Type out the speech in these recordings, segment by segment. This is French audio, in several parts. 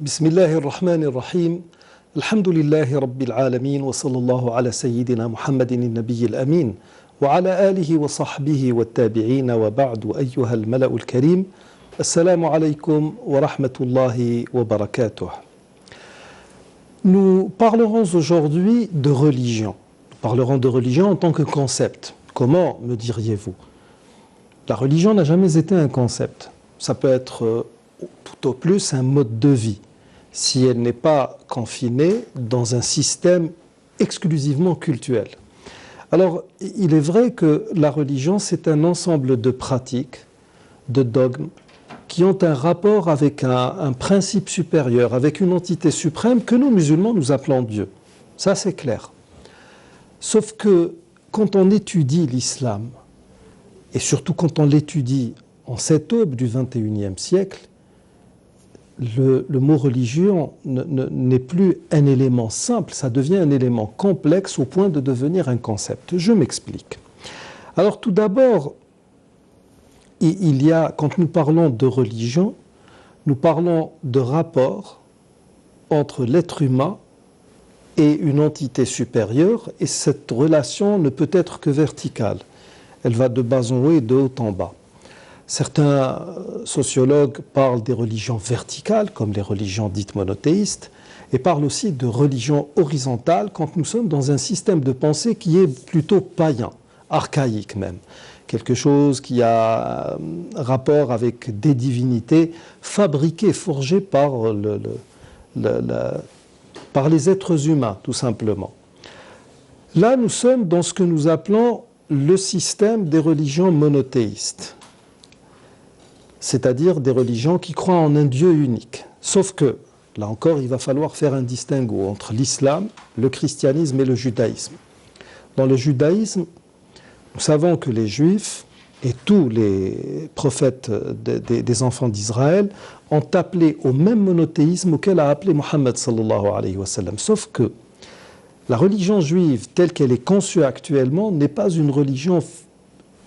بسم الله الرحمن الرحيم الحمد لله رب العالمين وصلى الله على سيدنا محمد النبي الأمين وعلى آله وصحبه والتابعين وبعد أيها الملأ الكريم السلام عليكم ورحمة الله وبركاته. Nous parlerons aujourd'hui de religion. Nous parlerons de religion en tant que concept. Comment, me diriez-vous? La religion n'a jamais été un concept. Ça peut être tout au plus un mode de vie, si elle n'est pas confinée dans un système exclusivement cultuel. Alors, il est vrai que la religion, c'est un ensemble de pratiques, de dogmes, qui ont un rapport avec un principe supérieur, avec une entité suprême que nous, musulmans, nous appelons Dieu. Ça, c'est clair. Sauf que quand on étudie l'islam, et surtout quand on l'étudie en cette aube du XXIe siècle, le mot religion n'est plus un élément simple, ça devient un élément complexe au point de devenir un concept. Je m'explique. Alors tout d'abord, quand nous parlons de religion, nous parlons de rapport entre l'être humain et une entité supérieure, et cette relation ne peut être que verticale. Elle va de bas en haut et de haut en bas. Certains sociologues parlent des religions verticales, comme les religions dites monothéistes, et parlent aussi de religions horizontales quand nous sommes dans un système de pensée qui est plutôt païen, archaïque même. Quelque chose qui a rapport avec des divinités fabriquées, forgées par les êtres humains, tout simplement. Là, nous sommes dans ce que nous appelons le système des religions monothéistes, c'est-à-dire des religions qui croient en un Dieu unique. Sauf que, là encore, il va falloir faire un distinguo entre l'islam, le christianisme et le judaïsme. Dans le judaïsme, nous savons que les juifs et tous les prophètes des enfants d'Israël ont appelé au même monothéisme auquel a appelé Mohammed sallallahu alayhi wa sallam. Sauf que la religion juive telle qu'elle est conçue actuellement n'est pas une religion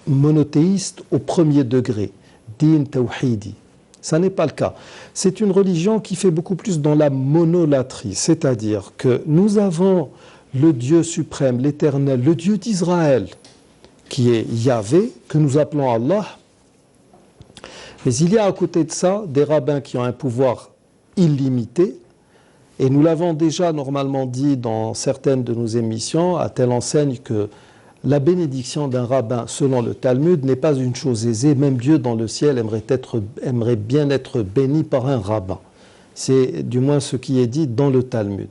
monothéiste au premier degré. Din tawhidi. Ça n'est pas le cas. C'est une religion qui fait beaucoup plus dans la monolatrie, c'est-à-dire que nous avons le Dieu suprême, l'éternel, le Dieu d'Israël, qui est Yahvé, que nous appelons Allah. Mais il y a à côté de ça des rabbins qui ont un pouvoir illimité, et nous l'avons déjà normalement dit dans certaines de nos émissions, à telle enseigne que la bénédiction d'un rabbin, selon le Talmud, n'est pas une chose aisée. Même Dieu dans le ciel aimerait bien être béni par un rabbin. C'est du moins ce qui est dit dans le Talmud.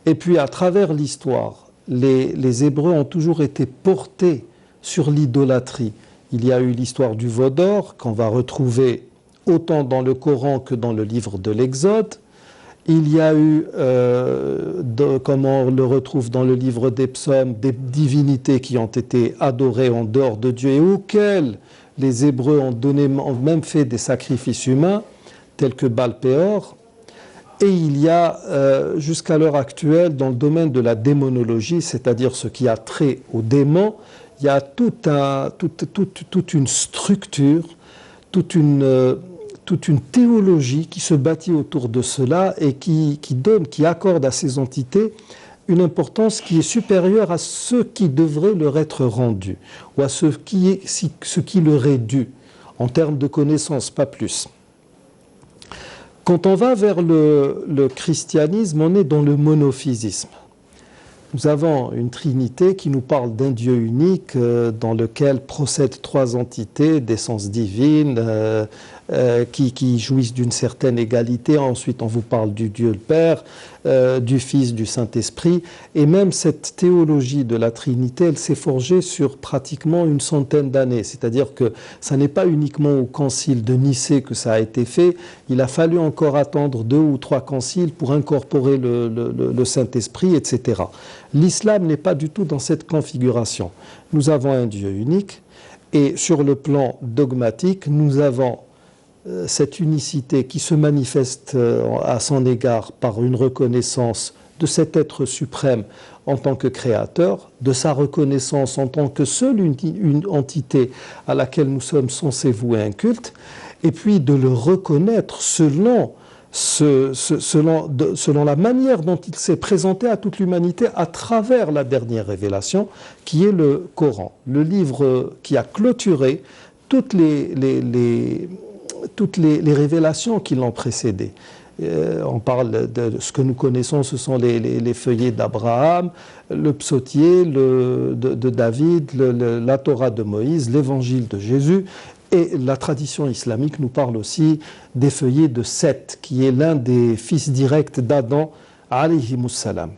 Et puis, à travers l'histoire, les Hébreux ont toujours été portés sur l'idolâtrie. Il y a eu l'histoire du veau d'or, qu'on va retrouver autant dans le Coran que dans le livre de l'Exode. Il y a eu, comme on le retrouve dans le livre des psaumes, des divinités qui ont été adorées en dehors de Dieu et auxquelles les Hébreux ont même fait des sacrifices humains, tels que Baal-Péor. Et il y a, jusqu'à l'heure actuelle, dans le domaine de la démonologie, c'est-à-dire ce qui a trait aux démons, il y a toute une structure, toute une théologie qui se bâtit autour de cela et qui accorde à ces entités une importance qui est supérieure à ce qui devrait leur être rendu, ou à ce qui leur est dû, en termes de connaissances, pas plus. Quand on va vers le christianisme, on est dans le monophysisme. Nous avons une trinité qui nous parle d'un Dieu unique dans lequel procèdent trois entités d'essence divine qui jouissent d'une certaine égalité. Ensuite, on vous parle du Dieu le Père, du Fils, du Saint-Esprit. Et même cette théologie de la Trinité, elle s'est forgée sur pratiquement une centaine d'années. C'est-à-dire que ça n'est pas uniquement au concile de Nicée que ça a été fait. Il a fallu encore attendre 2 ou 3 conciles pour incorporer le Saint-Esprit, etc. L'islam n'est pas du tout dans cette configuration. Nous avons un Dieu unique et sur le plan dogmatique, nous avons cette unicité qui se manifeste à son égard par une reconnaissance de cet être suprême en tant que créateur, de sa reconnaissance en tant que seule une entité à laquelle nous sommes censés vouer un culte, et puis de le reconnaître selon selon la manière dont il s'est présenté à toute l'humanité à travers la dernière révélation, qui est le Coran, le livre qui a clôturé toutes les révélations qui l'ont précédé. On parle de ce que nous connaissons, ce sont les feuillets d'Abraham, le psautier de David, la Torah de Moïse, l'évangile de Jésus. Et la tradition islamique nous parle aussi des feuillets de Seth, qui est l'un des fils directs d'Adam, alayhimus salam.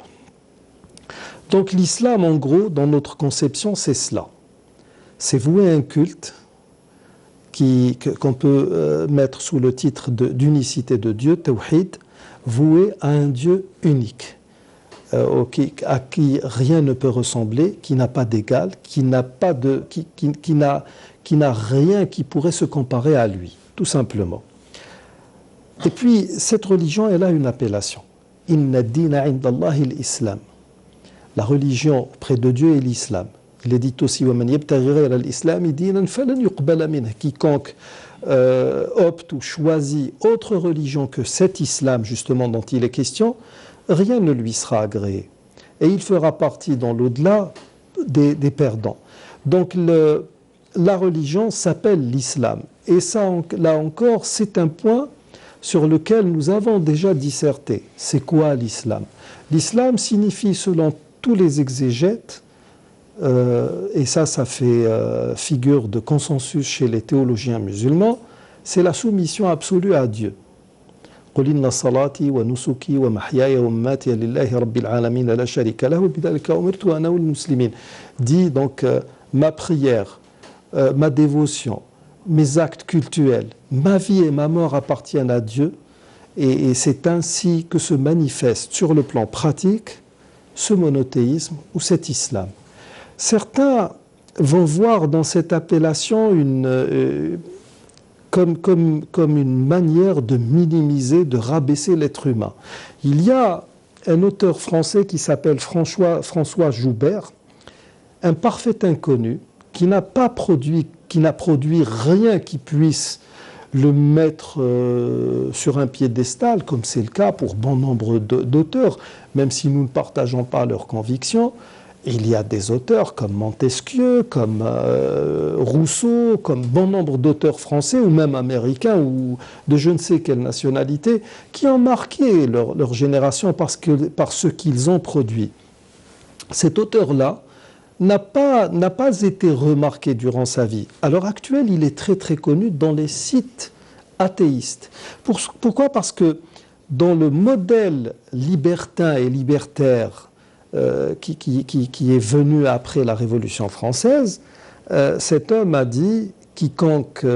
Donc l'islam, en gros, dans notre conception, c'est cela. C'est vouer un culte qu'on peut mettre sous le titre d'unicité de Dieu, tawhid, voué à un Dieu unique, à qui rien ne peut ressembler, qui n'a pas d'égal, qui n'a rien qui pourrait se comparer à lui, tout simplement. Et puis, cette religion, elle a une appellation. Inna ad-dina 'inda Allahi al-Islam. La religion auprès de Dieu est l'islam. Il est dit aussi quiconque opte ou choisit autre religion que cet islam justement dont il est question, rien ne lui sera agréé. Et il fera partie dans l'au-delà des perdants. Donc la religion s'appelle l'islam. Et ça, là encore, c'est un point sur lequel nous avons déjà disserté. C'est quoi l'islam? L'islam signifie, selon tous les exégètes, et ça fait figure de consensus chez les théologiens musulmans, c'est la soumission absolue à Dieu. قل إن صلاتي ونسكي ومحياي ومماتي لله رب العالمين لا شريك له وبذلك أمرت وأنا أول المسلمين. Dit donc ma prière, ma dévotion, mes actes cultuels, ma vie et ma mort appartiennent à Dieu, et c'est ainsi que se manifeste sur le plan pratique ce monothéisme ou cet islam. Certains vont voir dans cette appellation comme une manière de minimiser, de rabaisser l'être humain. Il y a un auteur français qui s'appelle François Joubert, un parfait inconnu, qui n'a produit rien qui puisse le mettre sur un piédestal, comme c'est le cas pour bon nombre d'auteurs, même si nous ne partageons pas leurs convictions. Il y a des auteurs comme Montesquieu, comme Rousseau, comme bon nombre d'auteurs français ou même américains ou de je ne sais quelle nationalité qui ont marqué leur génération par ce qu'ils ont produit. Cet auteur-là n'a pas été remarqué durant sa vie. À l'heure actuelle, il est très très connu dans les sites athéistes. Pourquoi? Parce que dans le modèle libertin et libertaire qui est venu après la Révolution française, cet homme a dit « quiconque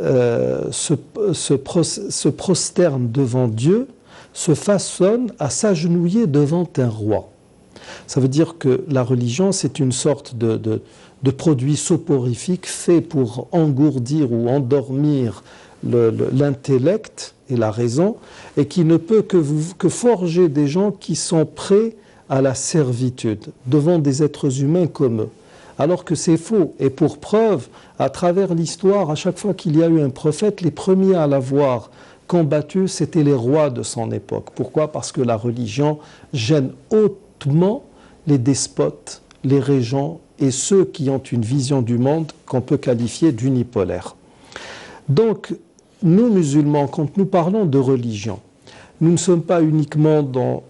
se prosterne devant Dieu se façonne à s'agenouiller devant un roi ». Ça veut dire que la religion, c'est une sorte de produit soporifique fait pour engourdir ou endormir l'intellect et la raison, et qui ne peut que forger des gens qui sont prêts à la servitude devant des êtres humains comme eux. Alors que c'est faux. Et pour preuve, à travers l'histoire, à chaque fois qu'il y a eu un prophète, les premiers à l'avoir combattu, c'étaient les rois de son époque. Pourquoi? Parce que la religion gêne hautement les despotes, les régents et ceux qui ont une vision du monde qu'on peut qualifier d'unipolaire. Donc, nous musulmans, quand nous parlons de religion, nous ne sommes pas uniquement dans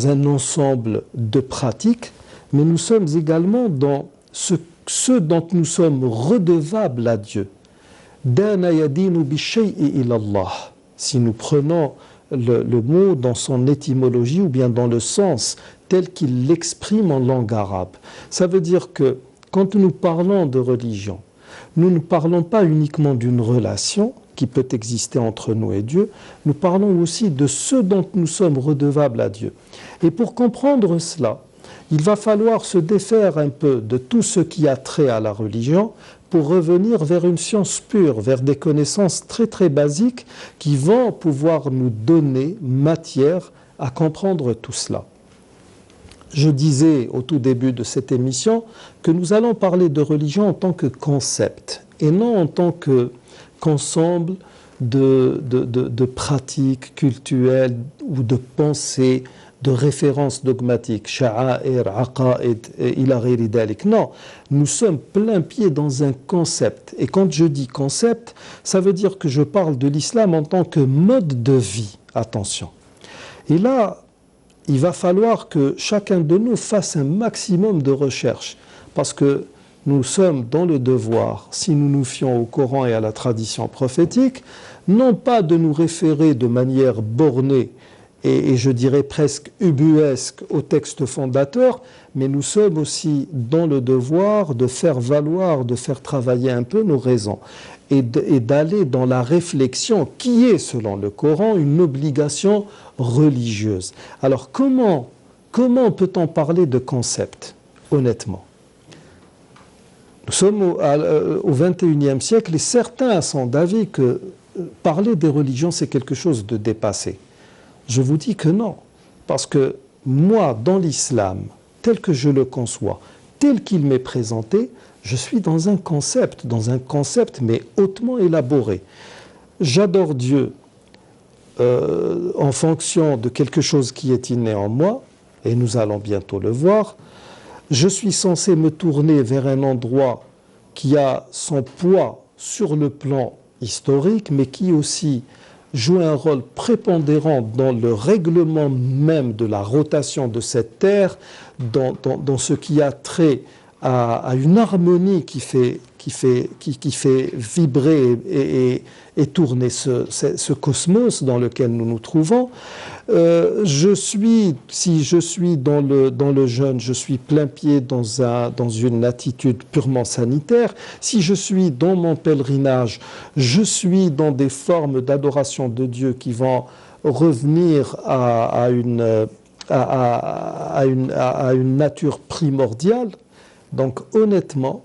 un ensemble de pratiques, mais nous sommes également dans ce dont nous sommes redevables à Dieu. Dana yadinu bi shay'i ila Allah. Si nous prenons le mot dans son étymologie ou bien dans le sens tel qu'il l'exprime en langue arabe. Ça veut dire que quand nous parlons de religion, nous ne parlons pas uniquement d'une relation qui peut exister entre nous et Dieu, nous parlons aussi de ce dont nous sommes redevables à Dieu. Et pour comprendre cela, il va falloir se défaire un peu de tout ce qui a trait à la religion pour revenir vers une science pure, vers des connaissances très très basiques qui vont pouvoir nous donner matière à comprendre tout cela. Je disais au tout début de cette émission que nous allons parler de religion en tant que concept et non en tant qu'ensemble de pratiques cultuelles ou de pensées, de références dogmatiques, sha'air, aqaid, ila ghayri dhalik. Non, nous sommes plein pied dans un concept. Et quand je dis concept, ça veut dire que je parle de l'islam en tant que mode de vie. Attention. Et là, il va falloir que chacun de nous fasse un maximum de recherche. Parce que nous sommes dans le devoir, si nous nous fions au Coran et à la tradition prophétique, non pas de nous référer de manière bornée et je dirais presque ubuesque au texte fondateur, mais nous sommes aussi dans le devoir de faire valoir, de faire travailler un peu nos raisons et d'aller dans la réflexion qui est, selon le Coran, une obligation religieuse. Alors comment peut-on parler de concept, honnêtement ? Nous sommes au XXIe siècle et certains sont d'avis que parler des religions, c'est quelque chose de dépassé. Je vous dis que non, parce que moi, dans l'islam, tel que je le conçois, tel qu'il m'est présenté, je suis dans un concept mais hautement élaboré. J'adore Dieu en fonction de quelque chose qui est inné en moi, et nous allons bientôt le voir. Je suis censé me tourner vers un endroit qui a son poids sur le plan historique, mais qui aussi joue un rôle prépondérant dans le règlement même de la rotation de cette terre, dans ce qui a trait à une harmonie qui fait vibrer et tourner ce cosmos dans lequel nous nous trouvons. Si je suis dans le jeûne, je suis plein pied dans une attitude purement sanitaire. Si je suis dans mon pèlerinage, je suis dans des formes d'adoration de Dieu qui vont revenir à une nature primordiale. Donc honnêtement,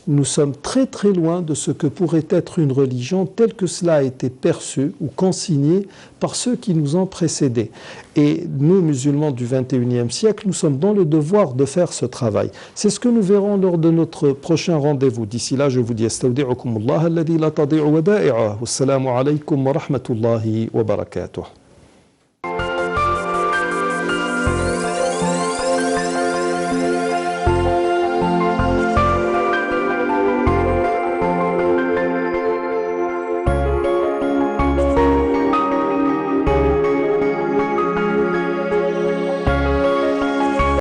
nous sommes très très loin de ce que pourrait être une religion telle que cela a été perçu ou consigné par ceux qui nous ont précédés. Et nous, musulmans du XXIe siècle, nous sommes dans le devoir de faire ce travail. C'est ce que nous verrons lors de notre prochain rendez-vous. D'ici là, je vous dis astawdi'ukumullah alladhi la tadi'u wada'i'ah. Wassalamu alaykum wa rahmatullahi wa barakatuh.